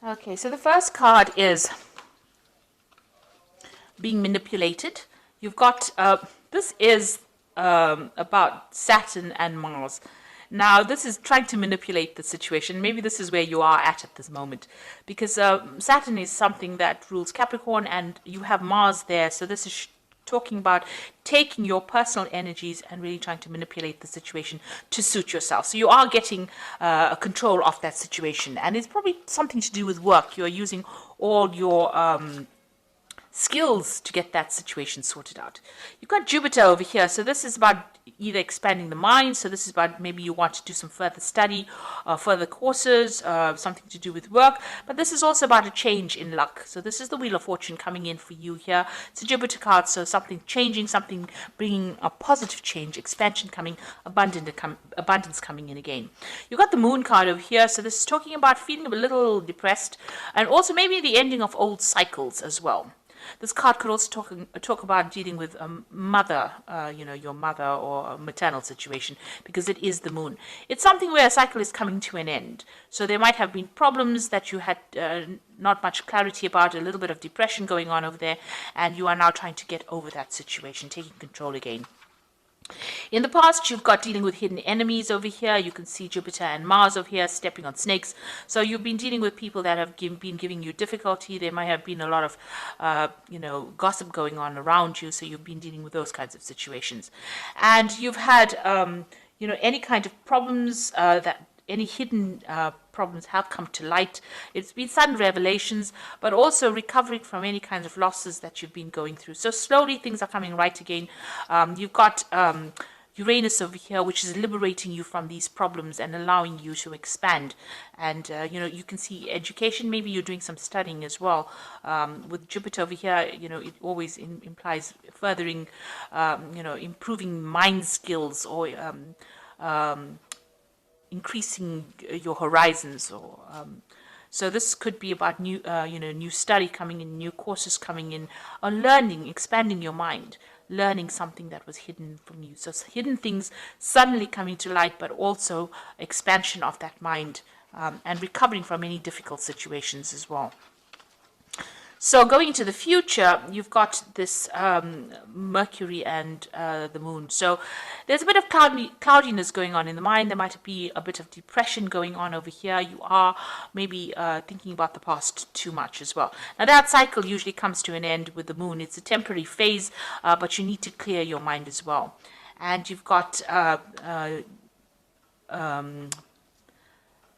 Okay, so the first card is being manipulated. You've got, this is about Saturn and Mars. Now, this is trying to manipulate the situation. Maybe this is where you are at this moment. Because Saturn is something that rules Capricorn and you have Mars there. So this is talking about taking your personal energies and really trying to manipulate the situation to suit yourself. So you are getting a control of that situation. And it's probably something to do with work. You're using all your skills to get that situation sorted out. You've got Jupiter over here, so this is about either expanding the mind, so this is about maybe you want to do some further study, further courses, something to do with work, but this is also about a change in luck. So this is the Wheel of Fortune coming in for you here. It's a Jupiter card, so something changing, something bringing a positive change, expansion coming, abundance coming in again. You've got the Moon card over here, so this is talking about feeling a little depressed, and also maybe the ending of old cycles as well. This card could also talk about dealing with a mother, your mother or a maternal situation, because it is the moon. It's something where a cycle is coming to an end. So there might have been problems that you had not much clarity about, a little bit of depression going on over there, and you are now trying to get over that situation, taking control again. In the past, you've got dealing with hidden enemies over here. You can see Jupiter and Mars over here stepping on snakes. So you've been dealing with people that have been giving you difficulty. There might have been a lot of, gossip going on around you. So you've been dealing with those kinds of situations. And you've had, any kind of problems that any hidden problems have come to light. It's been sudden revelations, but also recovering from any kinds of losses that you've been going through. So slowly things are coming right again. You've got Uranus over here, which is liberating you from these problems and allowing you to expand. And, you can see education. Maybe you're doing some studying as well. With Jupiter over here, it always implies furthering, improving mind skills or increasing your horizons, or so this could be about new study coming in, new courses coming in, or learning, expanding your mind, learning something that was hidden from you. So hidden things suddenly coming to light, but also expansion of that mind, and recovering from any difficult situations as well. So going into the future, you've got this Mercury and the moon. So there's a bit of cloudiness going on in the mind. There might be a bit of depression going on over here. You are maybe thinking about the past too much as well. Now that cycle usually comes to an end with the moon. It's a temporary phase, but you need to clear your mind as well. And you've got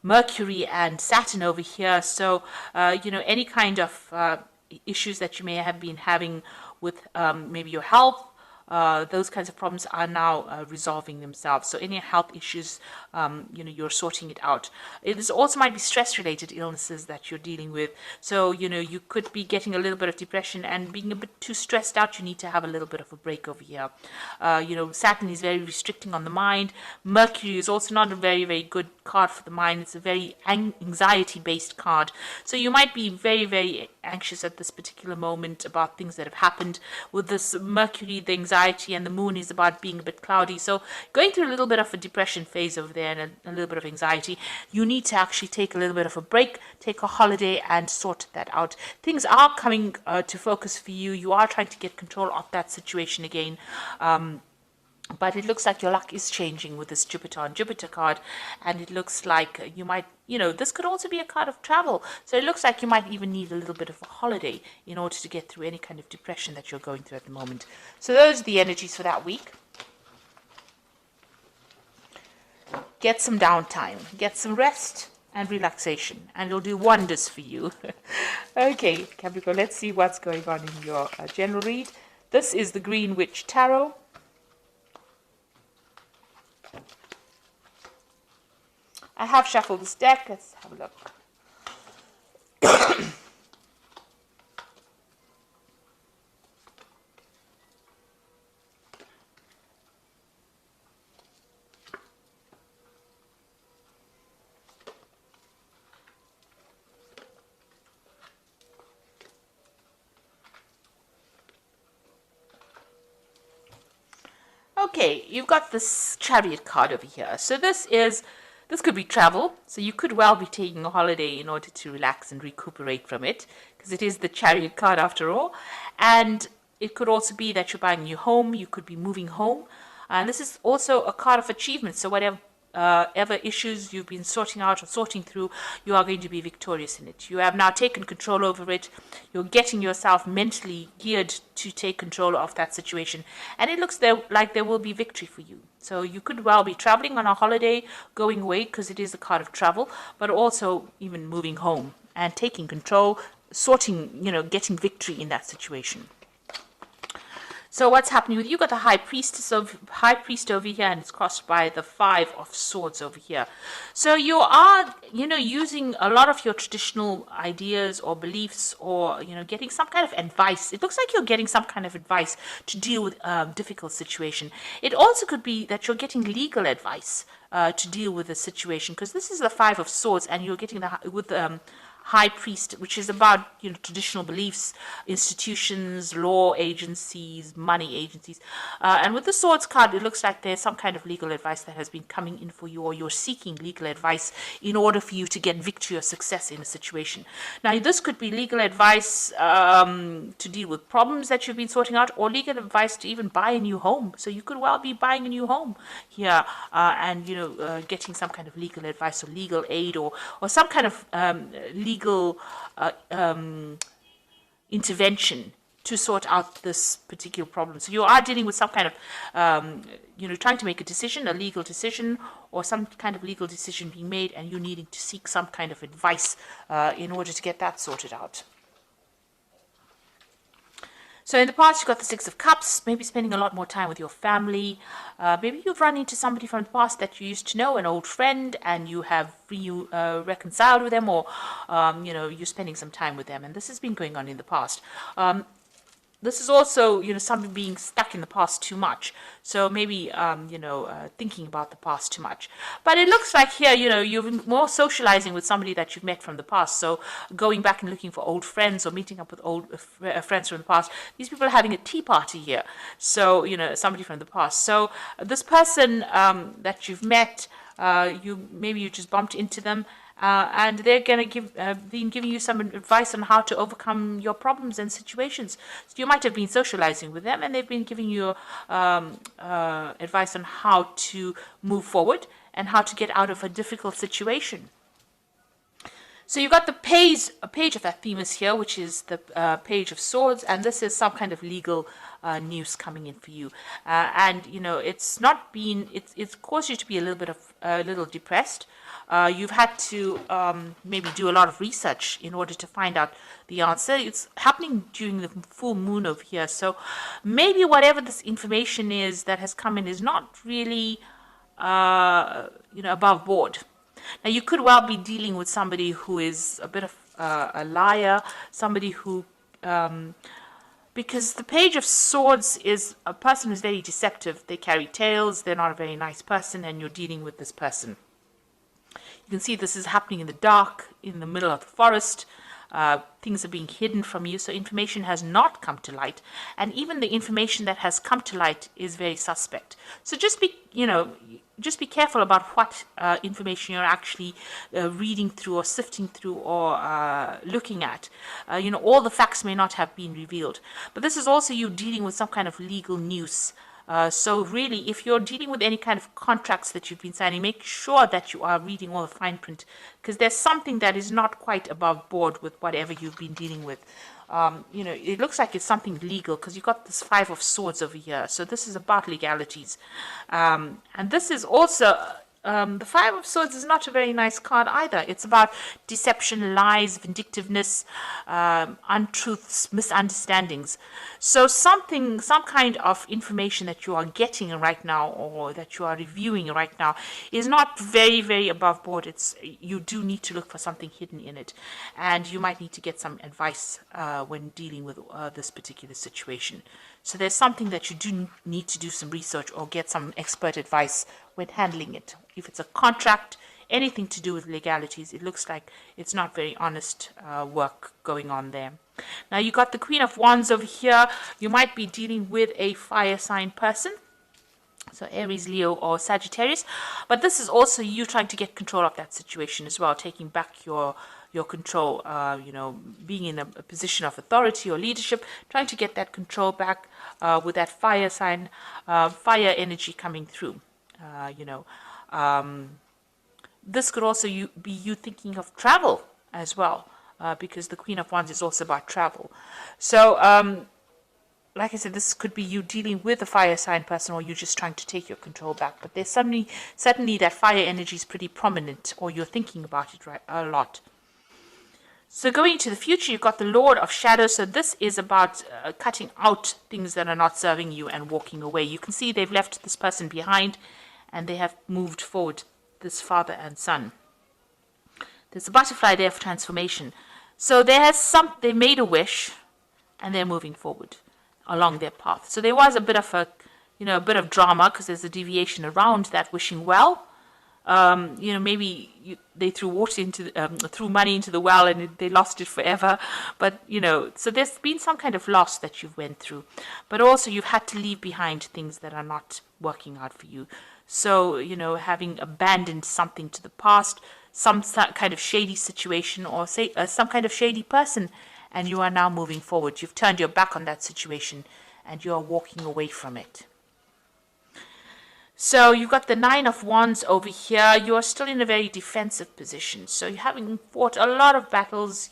Mercury and Saturn over here. So, any kind of issues that you may have been having with maybe your health, those kinds of problems are now resolving themselves. So any health issues, you're sorting it out. It also might be stress-related illnesses that you're dealing with. So, you could be getting a little bit of depression and being a bit too stressed out. You need to have a little bit of a break over here. Saturn is very restricting on the mind. Mercury is also not a very, very good card for the mind. It's a very anxiety-based card. So you might be very, very anxious at this particular moment about things that have happened. With this Mercury, the anxiety, and the moon is about being a bit cloudy. So going through a little bit of a depression phase over there and a little bit of anxiety, you need to actually take a little bit of a break, take a holiday, and sort that out. Things are coming to focus for you. You are trying to get control of that situation again. But it looks like your luck is changing with this Jupiter on Jupiter card. And it looks like you might, this could also be a card of travel. So it looks like you might even need a little bit of a holiday in order to get through any kind of depression that you're going through at the moment. So those are the energies for that week. Get some downtime, get some rest and relaxation, and it'll do wonders for you. Okay, Capricorn, let's see what's going on in your general read. This is the Green Witch Tarot. I have shuffled this deck. Let's have a look. Okay, you've got this Chariot card over here. So this This could be travel, so you could well be taking a holiday in order to relax and recuperate from it, because it is the Chariot card after all. And it could also be that you're buying a new home, you could be moving home. And this is also a card of achievement, so whatever ever issues you've been sorting out or sorting through, you are going to be victorious in it. You have now taken control over it. You're getting yourself mentally geared to take control of that situation. And it looks like there will be victory for you. So you could well be traveling on a holiday, going away, because it is a card of travel, but also even moving home and taking control, sorting, getting victory in that situation. So what's happening with you? Got the High Priest over here, and it's crossed by the Five of Swords over here. So you are, using a lot of your traditional ideas or beliefs, or getting some kind of advice. It looks like you're getting some kind of advice to deal with a difficult situation. It also could be that you're getting legal advice to deal with the situation, because this is the Five of Swords, and you're getting High Priest, which is about traditional beliefs, institutions, law agencies, money agencies, and with the Swords card, it looks like there's some kind of legal advice that has been coming in for you, or you're seeking legal advice in order for you to get victory or success in a situation. Now, this could be legal advice to deal with problems that you've been sorting out, or legal advice to even buy a new home. So you could well be buying a new home here, and getting some kind of legal advice or legal aid, or some kind of legal intervention to sort out this particular problem. So you are dealing with some kind of, trying to make a decision, a legal decision, or some kind of legal decision being made, and you needing to seek some kind of advice in order to get that sorted out. So in the past, you've got the Six of Cups, maybe spending a lot more time with your family. Maybe you've run into somebody from the past that you used to know, an old friend, and you have reconciled with them, or, you're spending some time with them. And this has been going on in the past. This is also, somebody being stuck in the past too much. So maybe, thinking about the past too much. But it looks like here, you're more socializing with somebody that you've met from the past. So going back and looking for old friends, or meeting up with old friends from the past. These people are having a tea party here. So, somebody from the past. So this person that you've met, maybe you just bumped into them. And they're going to giving you some advice on how to overcome your problems and situations. So you might have been socializing with them, and they've been giving you advice on how to move forward and how to get out of a difficult situation. So you've got the page of Themis here, which is the Page of Swords, and this is some kind of legal news coming in for you. And it's not been, it's caused you to be a little depressed. You've had to maybe do a lot of research in order to find out the answer. It's happening during the full moon over here. So maybe whatever this information is that has come in is not really, above board. Now, you could well be dealing with somebody who is a bit of a liar, somebody who... because the Page of Swords is a person who's very deceptive. They carry tails, they're not a very nice person, and you're dealing with this person. You can see this is happening in the dark, in the middle of the forest. Things are being hidden from you, so information has not come to light. And even the information that has come to light is very suspect. So just be careful about what information you're actually reading through, or sifting through, or looking at. All the facts may not have been revealed. But this is also you dealing with some kind of legal news. So really, if you're dealing with any kind of contracts that you've been signing, make sure that you are reading all the fine print, because there's something that is not quite above board with whatever you've been dealing with. It looks like it's something legal, because you've got this Five of Swords over here. So this is about legalities. And this is also... the Five of Swords is not a very nice card either. It's about deception, lies, vindictiveness, untruths, misunderstandings. So some kind of information that you are getting right now, or that you are reviewing right now, is not very, very above board. You do need to look for something hidden in it. And you might need to get some advice when dealing with this particular situation. So there's something that you do need to do some research, or get some expert advice when handling it. If it's a contract, anything to do with legalities, it looks like it's not very honest work going on there. Now, you got the Queen of Wands over here. You might be dealing with a fire sign person. So Aries, Leo, or Sagittarius. But this is also you trying to get control of that situation as well, taking back your control, being in a position of authority or leadership, trying to get that control back with that fire sign, fire energy coming through. This could also be you thinking of travel as well, because the Queen of Wands is also about travel. So, like I said, this could be you dealing with a fire sign person, or you just trying to take your control back. But there's suddenly that fire energy is pretty prominent, or you're thinking about it a lot. So going into the future, you've got the Lord of Shadows. So this is about cutting out things that are not serving you and walking away. You can see they've left this person behind, and they have moved forward, this father and son. There's a butterfly there for transformation. So they made a wish, and they're moving forward along their path. So there was a bit of drama, because there's a deviation around that wishing well. Maybe they threw threw money into the well, and they lost it forever. But so there's been some kind of loss that you've went through, but also you've had to leave behind things that are not working out for you. So having abandoned something to the past, some kind of shady situation, or say some kind of shady person, and you are now moving forward. You've turned your back on that situation, and you are walking away from it. So you've got the Nine of Wands over here. You are still in a very defensive position. So you having fought a lot of battles.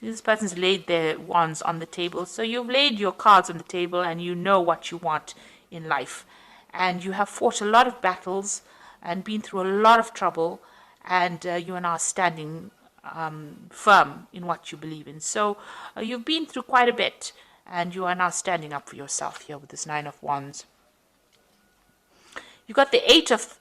This person's laid their wands on the table. So you've laid your cards on the table, and you know what you want in life. And you have fought a lot of battles and been through a lot of trouble. And you are now standing firm in what you believe in. So you've been through quite a bit, and you are now standing up for yourself here with this Nine of Wands. You've got the Eight of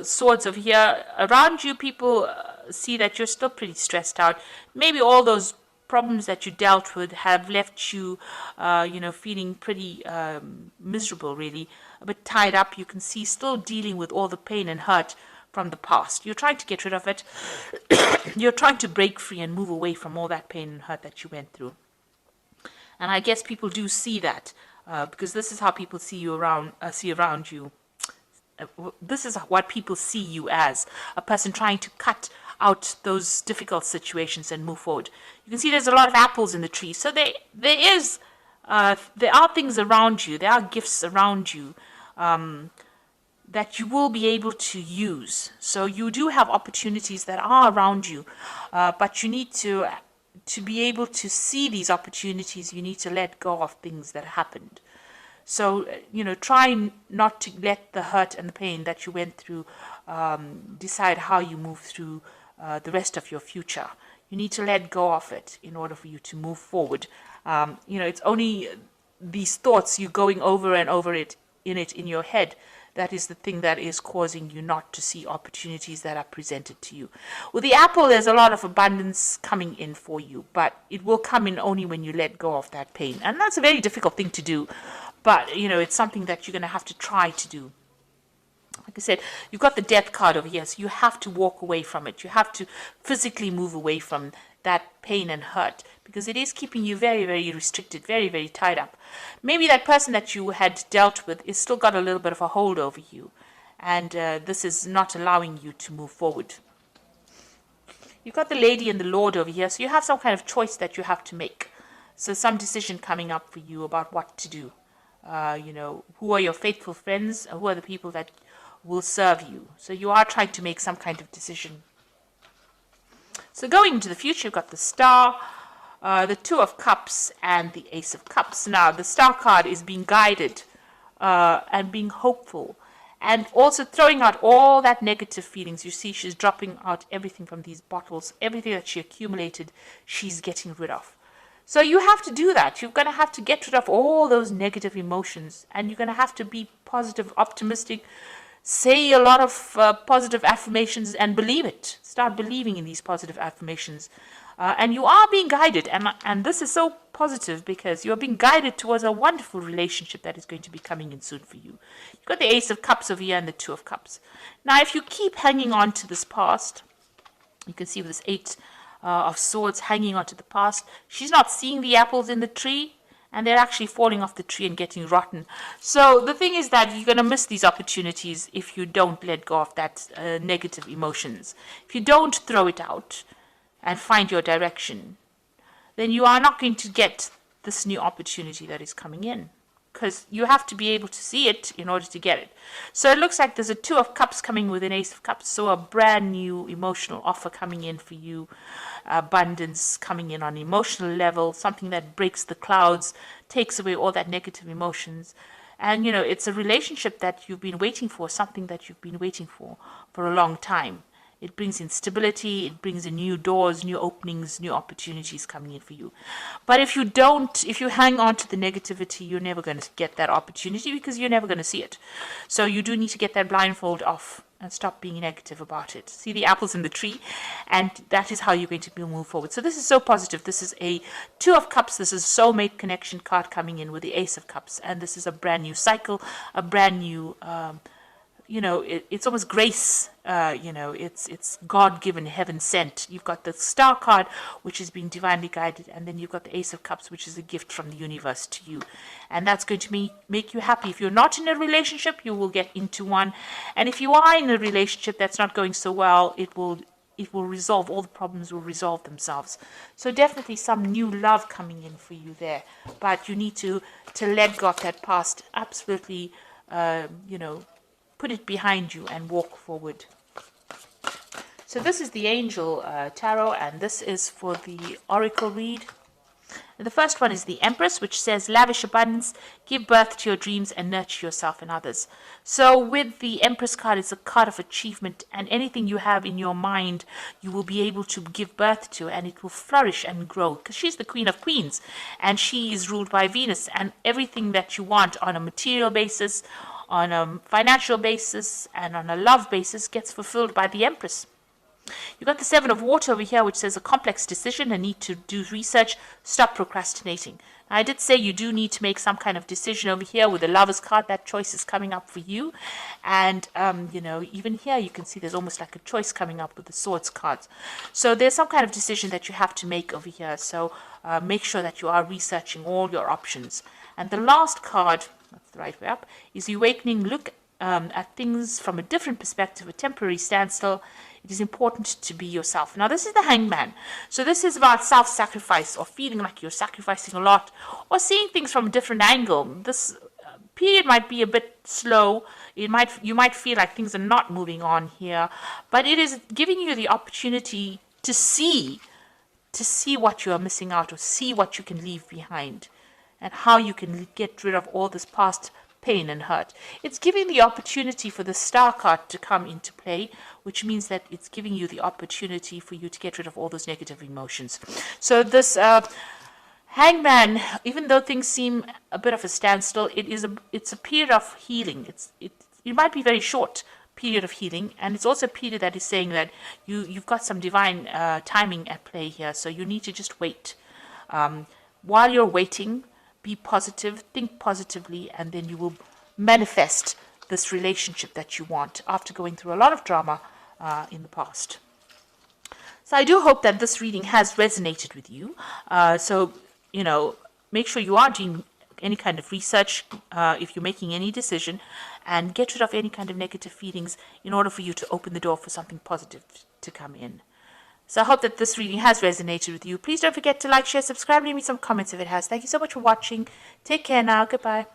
Swords over here. Around you, people see that you're still pretty stressed out. Maybe all those problems that you dealt with have left you, feeling pretty miserable, really. A bit tied up. You can see still dealing with all the pain and hurt from the past. You're trying to get rid of it. You're trying to break free and move away from all that pain and hurt that you went through. And I guess people do see that, because this is how people see around you. This is what people see you as, a person trying to cut out those difficult situations and move forward. You can see there's a lot of apples in the tree. So there are things around you. There are gifts around you that you will be able to use. So you do have opportunities that are around you, but you need to be able to see these opportunities. You need to let go of things that happened. So, try not to let the hurt and the pain that you went through decide how you move through the rest of your future. You need to let go of it in order for you to move forward. It's only these thoughts you going over and over it in your head that is the thing that is causing you not to see opportunities that are presented to you. With the apple, there's a lot of abundance coming in for you, but it will come in only when you let go of that pain. And that's a very difficult thing to do. But, it's something that you're going to have to try to do. Like I said, you've got the Death card over here, so you have to walk away from it. You have to physically move away from that pain and hurt, because it is keeping you very, very restricted, very, very tied up. Maybe that person that you had dealt with is still got a little bit of a hold over you, and this is not allowing you to move forward. You've got the Lady and the Lord over here, so you have some kind of choice that you have to make. So some decision coming up for you about what to do. Who are your faithful friends? Who are the people that will serve you? So you are trying to make some kind of decision. So going into the future, you've got the Star, the Two of Cups, and the Ace of Cups. Now, the Star card is being guided and being hopeful, and also throwing out all that negative feelings. You see, she's dropping out everything from these bottles, everything that she accumulated, she's getting rid of. So you have to do that. You're going to have to get rid of all those negative emotions, and you're going to have to be positive, optimistic, say a lot of positive affirmations and believe it. Start believing in these positive affirmations. And you are being guided, and this is so positive because you're being guided towards a wonderful relationship that is going to be coming in soon for you. You've got the Ace of Cups over here and the Two of Cups. Now, if you keep hanging on to this past, you can see with this Eight of Swords hanging onto the past. She's not seeing the apples in the tree, and they're actually falling off the tree and getting rotten. So the thing is that you're going to miss these opportunities if you don't let go of that negative emotions. If you don't throw it out and find your direction, then you are not going to get this new opportunity that is coming in, because you have to be able to see it in order to get it. So it looks like there's a Two of Cups coming with an Ace of Cups, so a brand new emotional offer coming in for you, abundance coming in on emotional level, something that breaks the clouds, takes away all that negative emotions. And it's a relationship that you've been waiting for, something that you've been waiting for a long time. It brings in stability, it brings in new doors, new openings, new opportunities coming in for you. But if you hang on to the negativity, you're never going to get that opportunity, because you're never going to see it. So you do need to get that blindfold off and stop being negative about it. See the apples in the tree, and that is how you're going to move forward. So this is so positive. This is a Two of Cups. This is soulmate connection card coming in with the Ace of Cups, and this is a brand new cycle, a brand new it's almost grace, it's God-given, heaven sent. You've got the Star card, which is being divinely guided, and then you've got the Ace of Cups, which is a gift from the universe to you. And that's going to make you happy. If you're not in a relationship, you will get into one. And if you are in a relationship that's not going so well, it will resolve, all the problems will resolve themselves. So definitely some new love coming in for you there. But you need to let go of that past, absolutely, put it behind you and walk forward. So this is the Angel Tarot, and this is for the Oracle read. And the first one is the Empress, which says, lavish abundance, give birth to your dreams and nurture yourself and others. So with the Empress card, it's a card of achievement, and anything you have in your mind, you will be able to give birth to, and it will flourish and grow, because she's the Queen of Queens, and she is ruled by Venus, and everything that you want on a material basis, on a financial basis, and on a love basis gets fulfilled by the Empress. You've got the Seven of Water over here, which says a complex decision, a need to do research, stop procrastinating. Now, I did say you do need to make some kind of decision over here with the Lover's card. That choice is coming up for you. And, even here you can see there's almost like a choice coming up with the Swords cards. So there's some kind of decision that you have to make over here. So make sure that you are researching all your options. And the last card, that's the right way up, is the Awakening. Look at things from a different perspective, a temporary standstill. It is important to be yourself. Now, this is the Hangman. So this is about self-sacrifice, or feeling like you're sacrificing a lot, or seeing things from a different angle. This period might be a bit slow. You might feel like things are not moving on here, but it is giving you the opportunity to see what you are missing out, or see what you can leave behind, and how you can get rid of all this past pain and hurt. It's giving the opportunity for the Star card to come into play, which means that it's giving you the opportunity for you to get rid of all those negative emotions. So this Hangman, even though things seem a bit of a standstill, it's a period of healing. It might be very short period of healing, and it's also a period that is saying that you've got some divine timing at play here. So you need to just wait. While you're waiting, be positive, think positively, and then you will manifest this relationship that you want after going through a lot of drama in the past. So I do hope that this reading has resonated with you. Make sure you are doing any kind of research if you're making any decision, and get rid of any kind of negative feelings in order for you to open the door for something positive to come in. So I hope that this reading has resonated with you. Please don't forget to like, share, subscribe, leave me some comments if it has. Thank you so much for watching. Take care now. Goodbye.